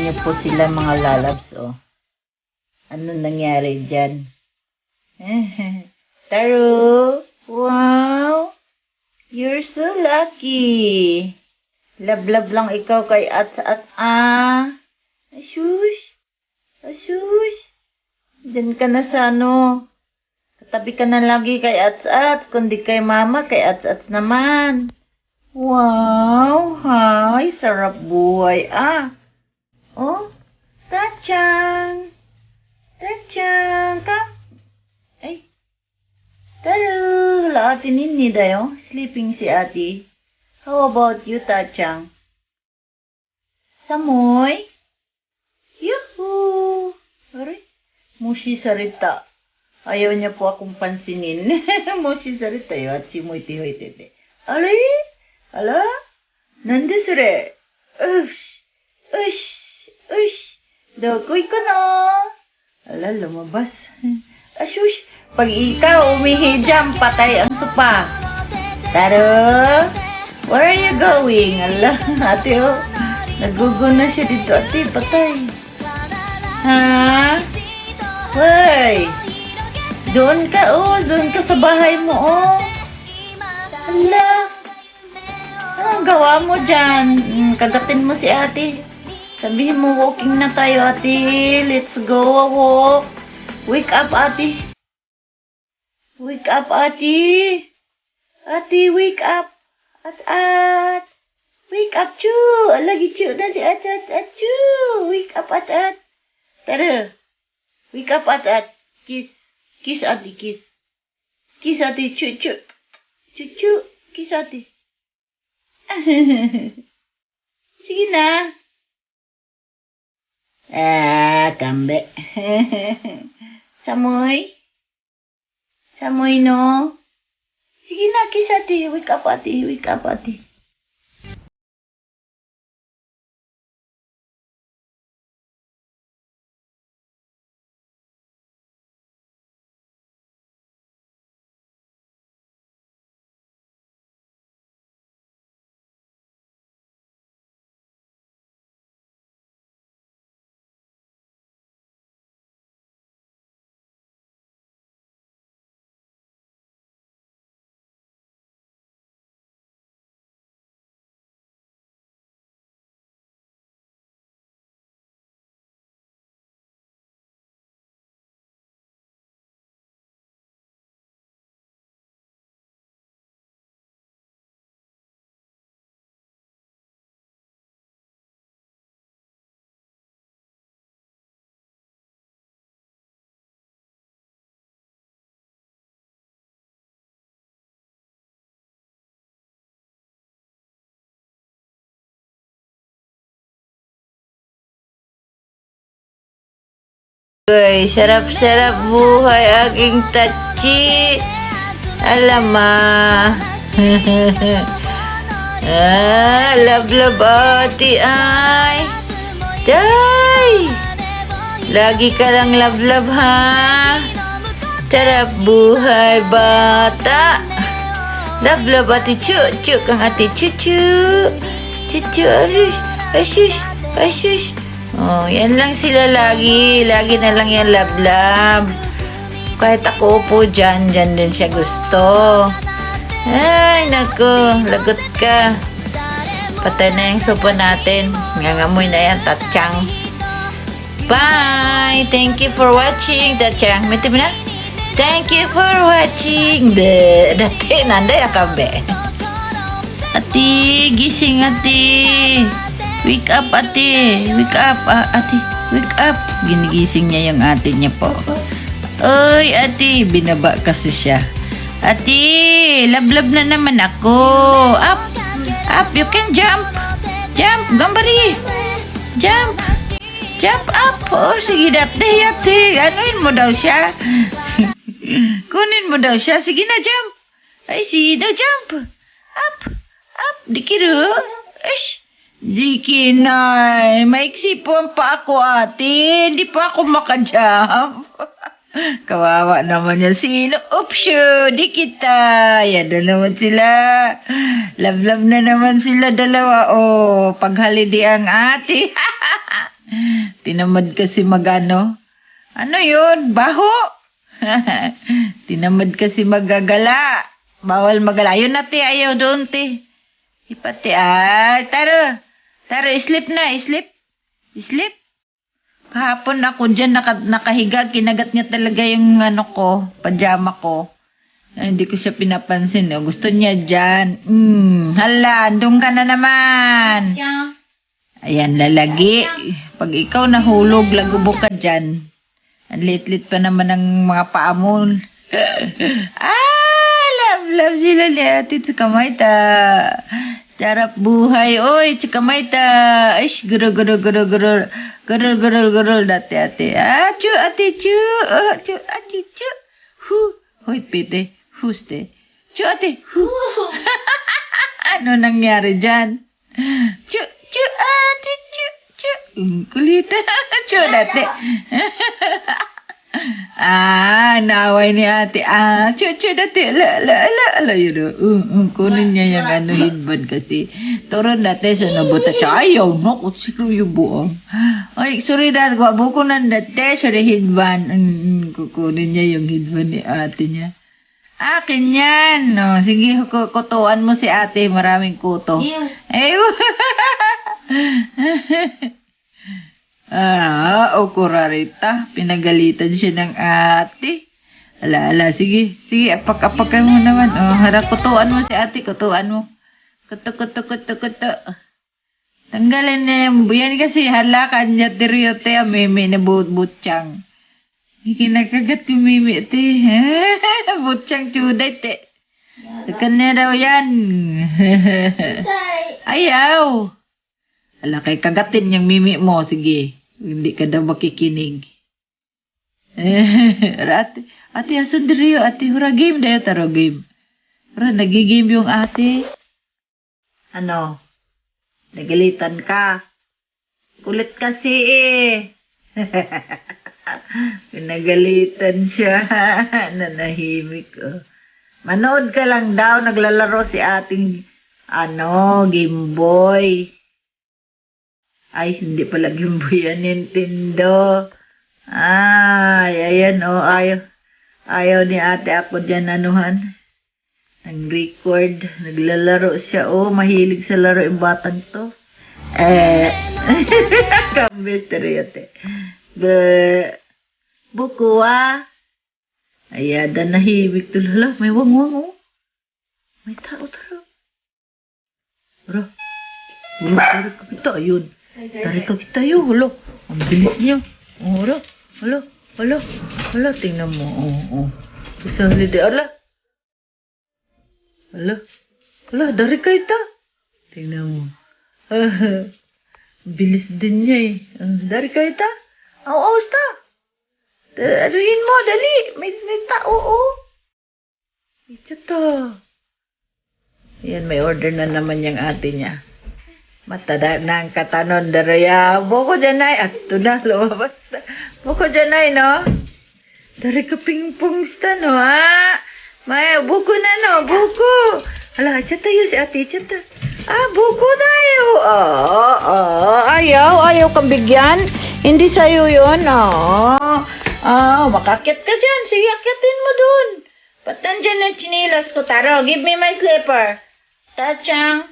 niyo po sila mga lalabs, oh. Ano nangyari dyan? Taro! Wow! You're so lucky! Lablab lang ikaw kay at Asyush! Asyush! Diyan ka na sa ano. Katabi ka na lagi kay at kundi kay mama, kay at naman. Wow! Hay! Sarap buhay, Oh! Tachang! Tachang! Ay! Taro! Hala, ate Nini dayo. Sleeping si ate. How about you, Tachang? Samoy? Yuhuu! Aray, mushi sarita. Ayaw niya po akong pansinin. Mushi sarita yo, atsimoy tihoy tete. Aray? Ala? Nande sure? Ush! Ush! Ush! Dokoy ka na! Ala, lumabas. Ashush! Pag ikaw umihijam, patay ang sopa. Taro! Where are you going? Ala, ate oh. Nagugo na siya dito, ate. Patay. Ha? Hoy! Doon ka, oh. Doon ka sa bahay mo, oh. Ala! Anong gawa mo dyan? Kagatin mo si ate. Sabihin mo, walking na tayo, ate. Let's go, walk. Wake up, ate. Wake up, ate. Ate, wake up. At. Wake up, cu. Lagi cu na si at. Cu. Wake up, at. Tara. Wake up, at. Kiss. Kiss, ate, kiss. Kiss, ate, cu. Cu. Kiss, ate. Sige na. Kambe. Samoy. Samoy, no? Sige na, kiss, ate. Wake up, ate. Wake up, ate. Uy, sarap-sarap buhay aking tachi. Alama. Love ati ay. Day. Lagi ka lang love ha. Sarap buhay bata. Love ati cu kang ati cucu. Asyush. Oh, yan lang sila lagi. Lagi na lang yan love. Kahit ako upo dyan din siya gusto. Ay, naku, lagot ka. Patay na yung sopa natin. Ngangamoy na yan, Tachang. Bye! Thank you for watching, Tachang. Miti mo na? Thank you for watching. Dati, nanday akabe. Ati, gising ati. Wake up, ate. Wake up, ate. Wake up. Ginigising niya yung ate niya po. Oy, ate. Binaba kasi siya. Ate, love na naman ako. Up. You can jump. Jump. Gambari. Jump. Jump up. Oh, sige dati, ate. Anuin mo daw siya. Kunin mo daw siya. Sige na, jump. Ay, sige daw, jump. Up. Dikiru. Ish. Di kinay. Maiksi po ang pa ako, ate. Hindi pa ako makajump. Kawawa naman yan. Sino? Upsyo. Di kita. Yan na naman sila. Love na naman sila dalawa. Oh, paghaliday ang ate. Tinamad kasi magano. Ano yun? Baho? Tinamad kasi magagala. Bawal magala. Ayun na, te. Ayaw doon, te. Ipati, taro. Taro, sleep na, sleep. Sleep. Kahapon ako dyan, nakahiga. Kinagat niya talaga yung pajama ko. Hindi ko siya pinapansin. Gusto niya dyan. Hala, andun ka na naman. Ayan, lalagi. Pag ikaw nahulog, lagubo ka dyan. Ang lit-lit pa naman ng mga paa mo. Love sila ni Ate Tsukamayta. Sarap buhay. Oy, Tsukamayta. Ish, gurul. Gurul, dati ate. Chu, ate, chu. Ate, chu. Hoy, pite. Huste. Chu, ate. Ano nangyari dyan? Chu, ate, chu. Kulit. Chu, dati. Naaway ni ate. Chu, dati. Ala, yun. Kunin niya yung hidbad kasi. Turon dati sa nabuta siya. Ayaw, no? Siguro yung buong. Ay, sorry dad. Buko na dati. Sorry, hidban. Kukunin niya yung hidban ni ate niya. Akin yan. No, sige, kutuan mo si ate. Maraming kuto. Ayaw. Kurarita. Pinagalitan siya ng ate. Ala, sige. Sige, apak-apakan mo naman. Harap, kutuan mo si ate. Kutuan mo. Kuto. Tanggalin niya yung buyan kasi halakan niya tiryote ang mimi na butchang. Kinakagat yung mimi, te. Butchang chuday, te. Tekan niya daw yan. Ayaw. Ala, kay kagatin yung mimi mo. Sige. Hindi ka daw makikinig. Ate, asun diriyo. Ate, hura game dayo taro game. Hura, nagigame yung ate. Ano? Nagalitan ka. Kulit kasi eh. Pinagalitan siya. Nanahimik. Manood ka lang daw. Naglalaro si ating Game Boy. Ay, hindi pala Game Boy yan. Nintendo. Ayan ayaw ni ate ako dyan nag-record. Naglalaro siya. Mahilig sa laro yung batang to. Kambesteryote. Buku Ayada nahimik to. Hala, may wang-wang May tao taro. Dari ka kita yun. Hala, ang bilis niya. Hala, tingnan mo. Isa halide. Hala, dari ka ita. Tingnan mo. Bilis din niya eh. Dari ka ita. Sta. Aruhin mo, dali. May tao, Ito. Yan, may order na naman yung ate niya. Matada na ang katanon daraya. Buko dyanay. Ato na, lumabas na. Buko dyanay, no? Dari ka pingpongsta, no, May, buko na, no? Buko. Hala, chata yun si ate, chata. Buko tayo. Ayaw kang bigyan. Hindi sa'yo yun, makakit ka dyan. Sige, akitin mo dun. Ba't nandyan ang chinilas ko, Taro? Give me my slipper. Tachang.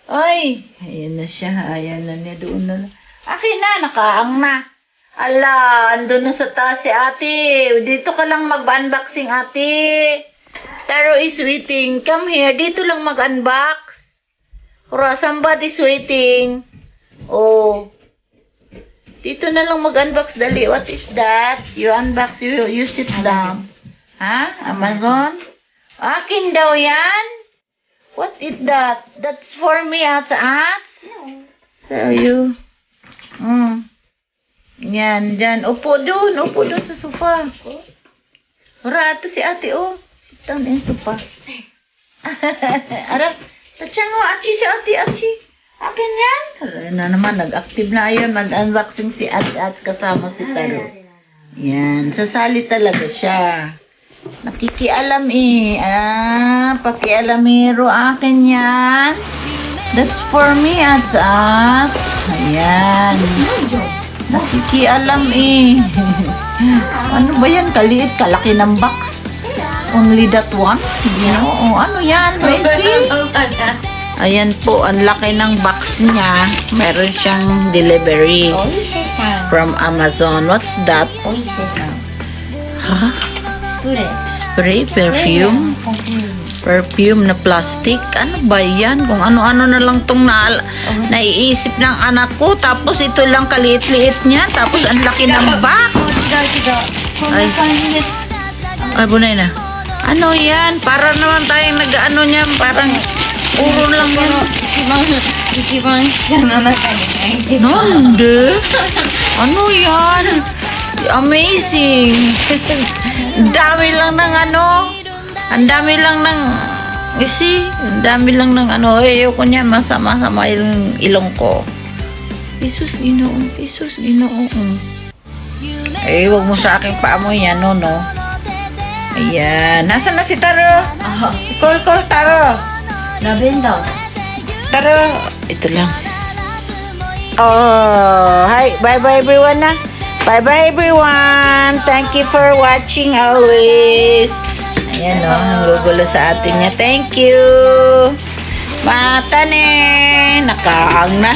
Ay, ayan na siya. Ayan na niya doon na. Akin na, nakaang na. Ala, andun na sa taas si ate. Dito ka lang mag-unboxing, ate. Taro is waiting. Come here. Dito lang mag-unbox. Somebody's waiting. Dito na lang mag-unbox. Dali. What is that? You unbox. You sit down. Amazon? Akin daw yan? What is that? That's for me, ats? Tell you. Yan, dyan. Upo dun sa sofa. Hura, ito si ate, Sit down in sofa. Arap, tatsang achi si ate, achi. Akin yan. Na naman, nag-active na ayon. Mag-unboxing si Ats kasama si Taro. Yan, sasali talaga siya. Nakikialam pakialamero akin yan. That's for me, Ats. Ayan. Nakikialam eh. Ano ba yan? Kaliit, kalaki ng box. Only that one? Ginoo. Ano yan, Bessie? Ayan po, ang laki ng box niya. Meron siyang delivery from Amazon. What's that? Ha? Spray? Perfume? Perfume na plastic? Ano ba yan? Kung ano-ano na lang itong naiisip ng anak ko. Tapos ito lang kaliit-liit niya. Tapos ang laki ng box. Ay, bunay na. Ano yan? Para naman tayong nag-ano niya. Parang puro lang yan. Nande? Ano yan? Amazing. Ang dami lang ng ano. Ang dami lang ng ang dami lang ng ano. Ayoko niya. Masama-sama yung ilong ko. Isus, Ginoo. Isus, Ginoo. Eh, huwag mo sa aking paamoy yan, no? Ayan. Nasaan na si Taro? Call, Taro. Lavender. Taro. Ito lang. Oh, hi. Bye-bye everyone na. Bye-bye everyone. Thank you for watching always. Ayan o, nanggugulo sa atin niya. Thank you. Mata ne. Nakaang na.